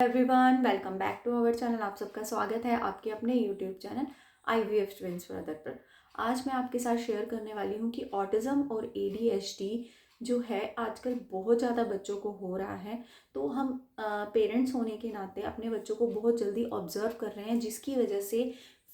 Everyone, welcome back to our channel. आप सबका स्वागत है आपके अपने YouTube channel IVF twins brother पर। आज मैं आपके साथ शेयर करने वाली हूँ कि ऑटिज़म और ADHD जो है आजकल बहुत ज़्यादा बच्चों को हो रहा है। तो हम पेरेंट्स होने के नाते अपने बच्चों को बहुत जल्दी ऑब्जर्व कर रहे हैं, जिसकी वजह से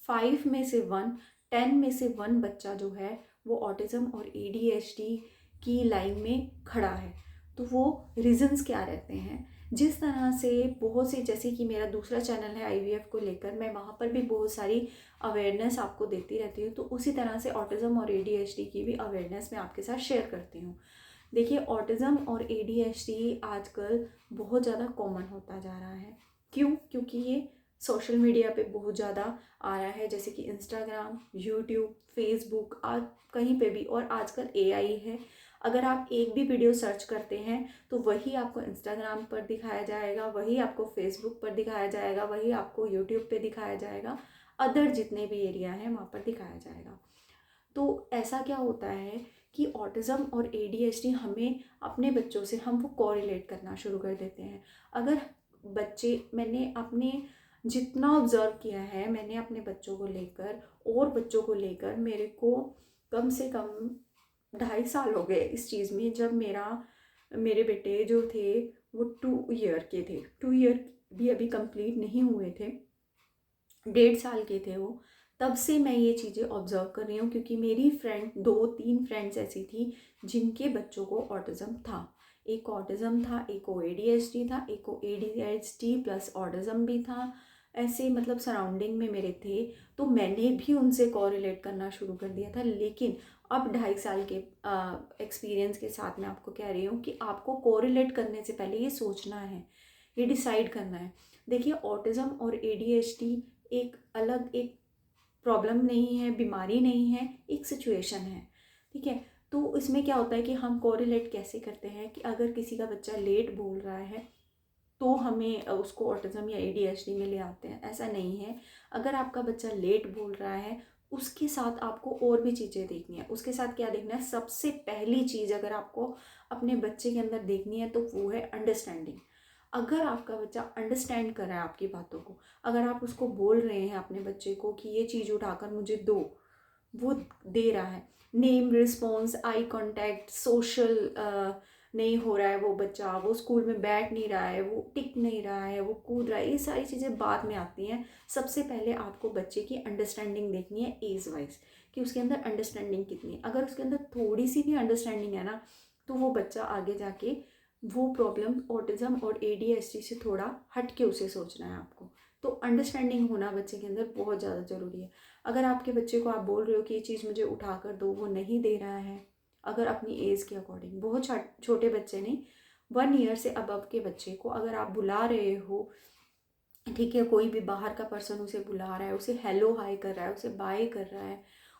5 में से 1, 10 में से 1 बच्चा जो है वो ऑटिज़म और ADHD की लाइन में खड़ा है। तो वो रीज़न्स क्या रहते हैं? जिस तरह से बहुत से, जैसे कि मेरा दूसरा चैनल है IVF को लेकर, मैं वहाँ पर भी बहुत सारी अवेयरनेस आपको देती रहती हूँ। तो उसी तरह से ऑटिज़म और ADHD की भी अवेयरनेस मैं आपके साथ शेयर करती हूँ। देखिए, ऑटिज़म और ADHD आजकल बहुत ज़्यादा कॉमन होता जा रहा है। क्यों? क्योंकि ये सोशल मीडिया पे बहुत ज़्यादा आ रहा है, जैसे कि इंस्टाग्राम, यूट्यूब, फेसबुक, आज कहीं पे भी। और आजकल AI है, अगर आप एक भी वीडियो सर्च करते हैं तो वही आपको इंस्टाग्राम पर दिखाया जाएगा, वही आपको फेसबुक पर दिखाया जाएगा, वही आपको यूट्यूब पे दिखाया जाएगा, अदर जितने भी एरिया हैं वहाँ पर दिखाया जाएगा। तो ऐसा क्या होता है कि ऑटिज़म और ADHD हमें अपने बच्चों से हम वो कोरिलेट करना शुरू कर देते हैं। अगर बच्चे, मैंने अपने जितना ऑब्ज़र्व किया है, मैंने अपने बच्चों को लेकर और बच्चों को लेकर, मेरे को कम से कम 2.5 साल हो गए इस चीज़ में। जब मेरे बेटे जो थे वो 2 ईयर के थे, 2 ईयर भी अभी कंप्लीट नहीं हुए थे, 1.5 साल के थे वो। तब से मैं ये चीज़ें ऑब्ज़र्व कर रही हूँ, क्योंकि मेरी फ्रेंड 2-3 फ्रेंड्स ऐसी थी जिनके बच्चों को ऑटिज़म था। एक को ऑटिज़म था, एक को ADHD था, एक को ADHD प्लस ऑटिज़म भी था। ऐसे मतलब सराउंडिंग में मेरे थे, तो मैंने भी उनसे कोरिलेट करना शुरू कर दिया था। लेकिन अब 2.5 साल के एक्सपीरियंस के साथ मैं आपको कह रही हूँ कि आपको कोरिलेट करने से पहले ये सोचना है, ये डिसाइड करना है। देखिए, ऑटिज़म और ADHD एक अलग एक प्रॉब्लम नहीं है, बीमारी नहीं है, एक सिचुएशन है। ठीक है? तो इसमें क्या होता है कि हम कोरिलेट कैसे करते हैं कि अगर किसी का बच्चा लेट बोल रहा है तो हमें उसको ऑटिज़म या ADHD में ले आते हैं, ऐसा नहीं है। अगर आपका बच्चा लेट बोल रहा है, उसके साथ आपको और भी चीज़ें देखनी है। उसके साथ क्या देखना है? सबसे पहली चीज़ अगर आपको अपने बच्चे के अंदर देखनी है तो वो है अंडरस्टैंडिंग। अगर आपका बच्चा अंडरस्टैंड कर रहा है आपकी बातों को, अगर आप उसको बोल रहे हैं अपने बच्चे को कि ये चीज़ उठाकर मुझे दो, वो दे रहा है। Name, response, eye contact, social नहीं हो रहा है वो बच्चा, वो स्कूल में बैठ नहीं रहा है, वो टिक नहीं रहा है, वो कूद रहा है, ये सारी चीज़ें बाद में आती हैं। सबसे पहले आपको बच्चे की अंडरस्टैंडिंग देखनी है एज वाइज, कि उसके अंदर अंडरस्टैंडिंग कितनी है। अगर उसके अंदर थोड़ी सी भी अंडरस्टैंडिंग है ना, तो वो बच्चा आगे जाके वो प्रॉब्लम ऑटिज़म और ADHD से थोड़ा हट के उसे सोचना है आपको। तो अंडरस्टैंडिंग होना बच्चे के अंदर बहुत ज़्यादा ज़रूरी है। अगर आपके बच्चे को आप बोल रहे हो कि ये चीज़ मुझे उठा कर दो, वो नहीं दे रहा है, अगर अपनी एज के अकॉर्डिंग, बहुत छोटे बच्चे नहीं, 1 ईयर से अबव के बच्चे को अगर आप बुला रहे हो, ठीक है, कोई भी बाहर का पर्सन उसे बुला रहा है, उसे हेलो हाय कर रहा है, उसे बाय कर रहा है,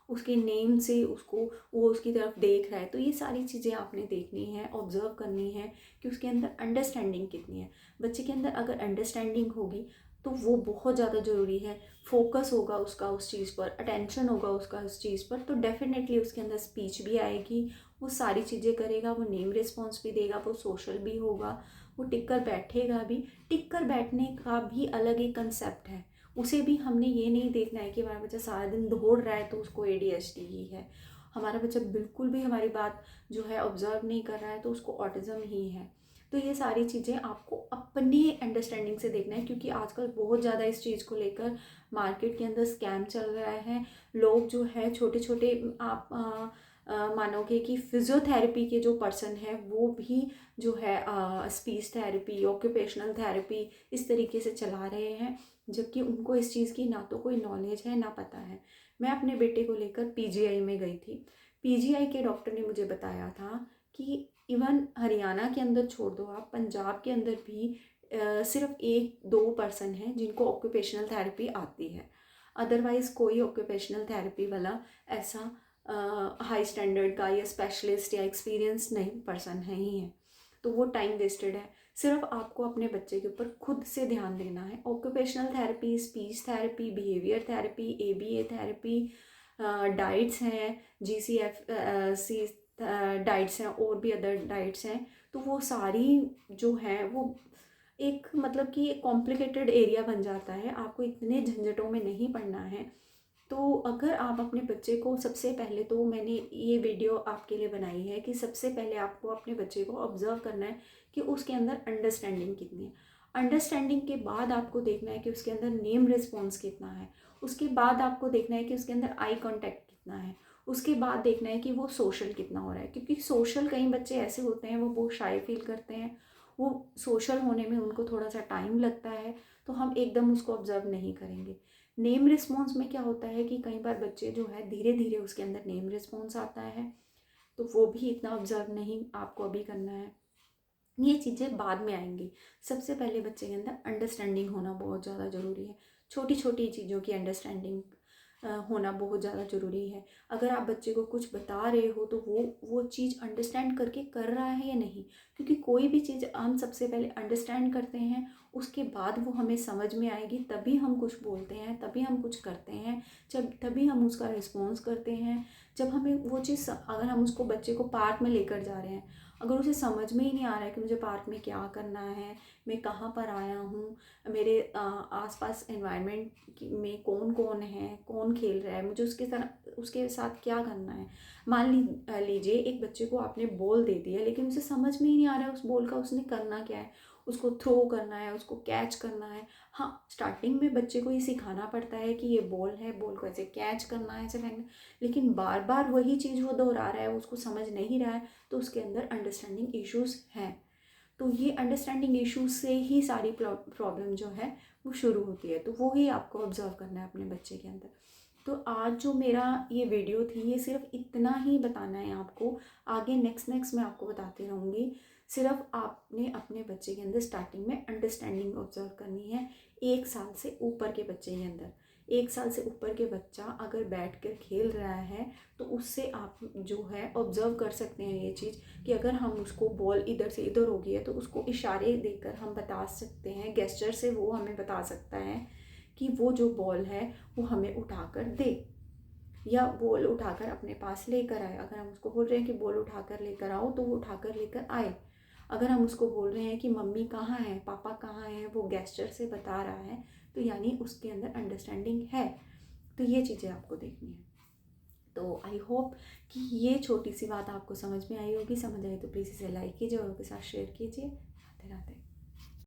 उसके नेम से उसको, वो उसकी तरफ देख रहा है, तो ये सारी चीज़ें आपने देखनी है, ऑब्जर्व करनी है कि उसके अंदर अंडरस्टैंडिंग कितनी है। बच्चे के अंदर अगर अंडरस्टैंडिंग होगी तो वो बहुत ज़्यादा ज़रूरी है। फोकस होगा उसका उस चीज़ पर, अटेंशन होगा उसका उस चीज़ पर, तो डेफिनेटली उसके अंदर स्पीच भी आएगी, वो सारी चीज़ें करेगा, वो नेम रिस्पॉन्स भी देगा, वो सोशल भी होगा, वो टिक कर बैठेगा भी। टिक कर बैठने का भी अलग एक कंसेप्ट है। उसे भी हमने ये नहीं देखना है कि हमारा बच्चा सारा दिन दौड़ रहा है तो उसको ADHD ही है। हमारा बच्चा बिल्कुल भी हमारी बात जो है ऑब्जर्व नहीं कर रहा है तो उसको ऑटिज़म ही है। तो ये सारी चीज़ें आपको अपनी अंडरस्टैंडिंग से देखना है, क्योंकि आजकल बहुत ज़्यादा इस चीज़ को लेकर मार्केट के अंदर स्कैम चल रहा है। लोग जो है छोटे छोटे, आप मानोगे कि फिजियोथेरेपी के जो पर्सन है वो भी जो है स्पीच थेरेपी, ऑक्यूपेशनल थेरेपी इस तरीके से चला रहे हैं, जबकि उनको इस चीज़ की ना तो कोई नॉलेज है ना पता है। मैं अपने बेटे को लेकर PGI में गई थी। PGI के डॉक्टर ने मुझे बताया था कि इवन हरियाणा के अंदर छोड़ दो, आप पंजाब के अंदर भी सिर्फ 1-2 पर्सन हैं जिनको ऑक्यूपेशनल थेरेपी आती है। अदरवाइज़ कोई ऑक्यूपेशनल थेरेपी वाला ऐसा हाई स्टैंडर्ड का या स्पेशलिस्ट या एक्सपीरियंस नहीं पर्सन है ही है। तो वो टाइम वेस्टेड है। सिर्फ आपको अपने बच्चे के ऊपर खुद से ध्यान देना है। Occupational therapy, speech therapy, behaviour therapy, ABA therapy, diets हैं, GCF डाइट्स हैं, और भी अदर डाइट्स हैं। तो वो सारी जो हैं वो एक मतलब कि एक कॉम्प्लिकेटेड एरिया बन जाता है, आपको इतने झंझटों में नहीं पड़ना है। तो अगर आप अपने बच्चे को, सबसे पहले तो मैंने ये वीडियो आपके लिए बनाई है कि सबसे पहले आपको अपने बच्चे को ऑब्ज़र्व करना है कि उसके अंदर अंडरस्टैंडिंग कितनी है। अंडरस्टैंडिंग के बाद आपको देखना है कि उसके अंदर नेम रिस्पॉन्स कितना है। उसके बाद आपको देखना है कि उसके अंदर आई कॉन्टैक्ट कितना है। उसके बाद देखना है कि वो सोशल कितना हो रहा है, क्योंकि सोशल, कई बच्चे ऐसे होते हैं वो बहुत शाय फील करते हैं, वो सोशल होने में उनको थोड़ा सा टाइम लगता है, तो हम एकदम उसको ऑब्ज़र्व नहीं करेंगे। नेम रिस्पॉन्स में क्या होता है कि कई बार बच्चे जो है धीरे धीरे उसके अंदर नेम रिस्पॉन्स आता है, तो वो भी इतना ऑब्ज़र्व नहीं आपको अभी करना है, ये चीज़ें बाद में आएंगी। सबसे पहले बच्चे के अंदर अंडरस्टैंडिंग होना बहुत ज़्यादा ज़रूरी है। छोटी छोटी चीज़ों की अंडरस्टैंडिंग होना बहुत ज़्यादा ज़रूरी है। अगर आप बच्चे को कुछ बता रहे हो तो वो चीज़ अंडरस्टैंड करके कर रहा है या नहीं, क्योंकि कोई भी चीज़ हम सबसे पहले अंडरस्टैंड करते हैं, उसके बाद वो हमें समझ में आएगी, तभी हम कुछ बोलते हैं, तभी हम कुछ करते हैं, जब तभी हम उसका रिस्पॉन्स करते हैं। जब हमें वो चीज़, अगर हम उसको, बच्चे को पार्क में लेकर जा रहे हैं, अगर उसे समझ में ही नहीं आ रहा है कि मुझे पार्क में क्या करना है, मैं कहाँ पर आया हूँ, मेरे आसपास एनवायरनमेंट में कौन कौन है, कौन खेल रहा है, मुझे उसके साथ क्या करना है। मान लीजिए एक बच्चे को आपने बॉल दे दिया, लेकिन उसे समझ में ही नहीं आ रहा है उस बॉल का उसने करना क्या है, उसको थ्रो करना है, उसको कैच करना है। हाँ, स्टार्टिंग में बच्चे को ये सिखाना पड़ता है कि ये बॉल है, बॉल को ऐसे कैच करना है, ऐसे फेंकना, लेकिन बार बार वही चीज़ वो दोहरा रहा है, उसको समझ नहीं रहा है, तो उसके अंदर अंडरस्टैंडिंग इश्यूज़ हैं। तो ये अंडरस्टैंडिंग इश्यूज से ही सारी प्रॉब्लम जो है वो शुरू होती है, तो वो ही आपको ऑब्जर्व करना है अपने बच्चे के अंदर। तो आज जो मेरा ये वीडियो थी, ये सिर्फ इतना ही बताना है आपको। आगे नेक्स्ट मैं आपको बताती रहूँगी। सिर्फ आपने अपने बच्चे के अंदर स्टार्टिंग में अंडरस्टैंडिंग ऑब्जर्व करनी है। 1 साल से ऊपर के बच्चे के अंदर, 1 साल से ऊपर के बच्चा अगर बैठ कर खेल रहा है, तो उससे आप जो है ऑब्जर्व कर सकते हैं ये चीज़, कि अगर हम उसको, बॉल इधर से इधर हो गई है, तो उसको इशारे देकर हम बता सकते हैं, गेस्चर से वो हमें बता सकता है कि वो जो बॉल है वो हमें उठाकर दे, या बॉल उठाकर अपने पास लेकर आए। अगर हम उसको बोल रहे हैं कि बॉल उठाकर लेकर आओ, तो वो उठाकर लेकर आए। अगर हम उसको बोल रहे हैं कि मम्मी कहाँ है, पापा कहाँ हैं, वो गेस्चर से बता रहा है, तो यानी उसके अंदर अंडरस्टैंडिंग है। तो ये चीज़ें आपको देखनी है। तो आई होप कि ये छोटी सी बात आपको समझ में आई होगी। समझ आई तो प्लीज़ इसे लाइक कीजिए और उनके साथ शेयर कीजिए। राधे राधे।